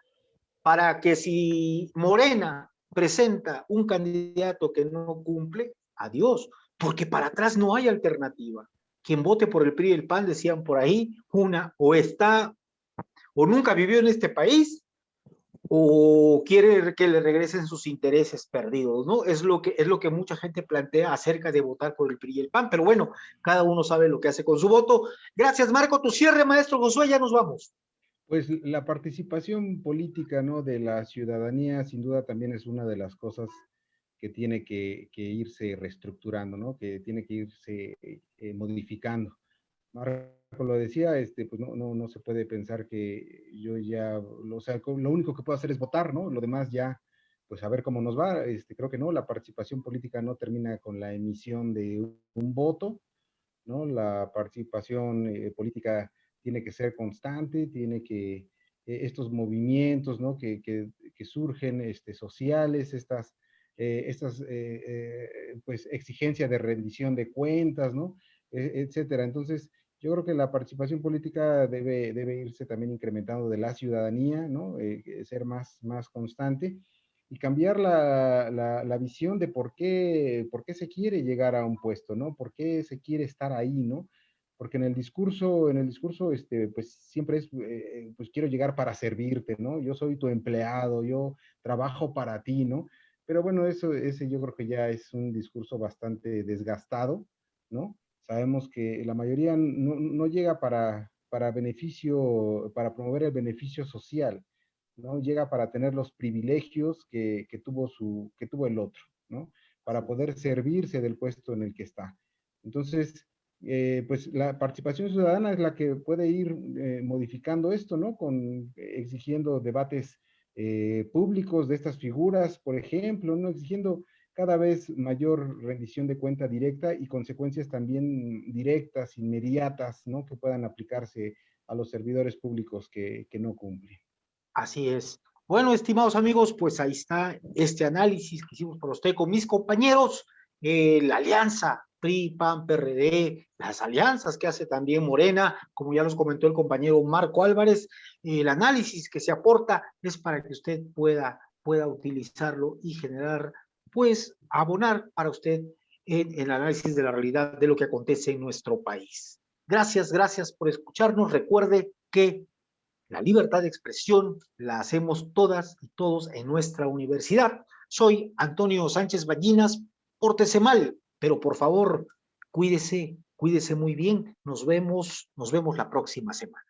para que si Morena presenta un candidato que no cumple, adiós, porque para atrás no hay alternativa. Quien vote por el PRI y el PAN, decían por ahí, una o está o nunca vivió en este país o quiere que le regresen sus intereses perdidos, ¿no? Es lo que mucha gente plantea acerca de votar por el PRI y el PAN, pero bueno, cada uno sabe lo que hace con su voto. Gracias, Marco. Tu cierre, maestro Josué, ya nos vamos. pues la participación política, ¿no? De la ciudadanía, sin duda, también es una de las cosas que tiene que irse reestructurando, ¿no? Que tiene que irse modificando. Marco lo decía, pues no se puede pensar que yo ya, o sea, lo único que puedo hacer es votar, ¿no? Lo demás ya, pues a ver cómo nos va. Creo que no, la participación política no termina con la emisión de un voto, ¿no? La participación política tiene que ser constante, tiene que, estos movimientos, ¿no? Que surgen sociales, pues exigencias de rendición de cuentas, ¿no? Etcétera. Entonces, yo creo que la participación política debe irse también incrementando de la ciudadanía, ¿no? Ser más constante. y cambiar la visión de por qué se quiere llegar a un puesto, ¿no? ¿Por qué se quiere estar ahí, ¿no? Porque en el discurso, pues siempre es, pues quiero llegar para servirte, ¿no? Yo soy tu empleado, yo trabajo para ti, ¿no? Pero bueno, ese yo creo que ya es un discurso bastante desgastado, ¿no? Sabemos que la mayoría no llega para beneficio, para promover el beneficio social, ¿no? Llega para tener los privilegios que tuvo el otro, ¿no? Para poder servirse del puesto en el que está. Entonces, pues la participación ciudadana es la que puede ir modificando esto, ¿no? Exigiendo debates públicos de estas figuras, por ejemplo, ¿no? Exigiendo cada vez mayor rendición de cuenta directa y consecuencias también directas, inmediatas, ¿no? Que puedan aplicarse a los servidores públicos que no cumplen. Así es. Bueno, estimados amigos, pues ahí está este análisis que hicimos para usted con mis compañeros, la alianza PRI, PAN, PRD, las alianzas que hace también Morena, como ya los comentó el compañero Marco Álvarez, el análisis que se aporta es para que usted pueda utilizarlo y generar, pues, abonar para usted en el análisis de la realidad de lo que acontece en nuestro país. Gracias por escucharnos. Recuerde que la libertad de expresión la hacemos todas y todos en nuestra universidad. Soy Antonio Sánchez Ballinas, pórtese mal, pero por favor, cuídese muy bien. Nos vemos la próxima semana.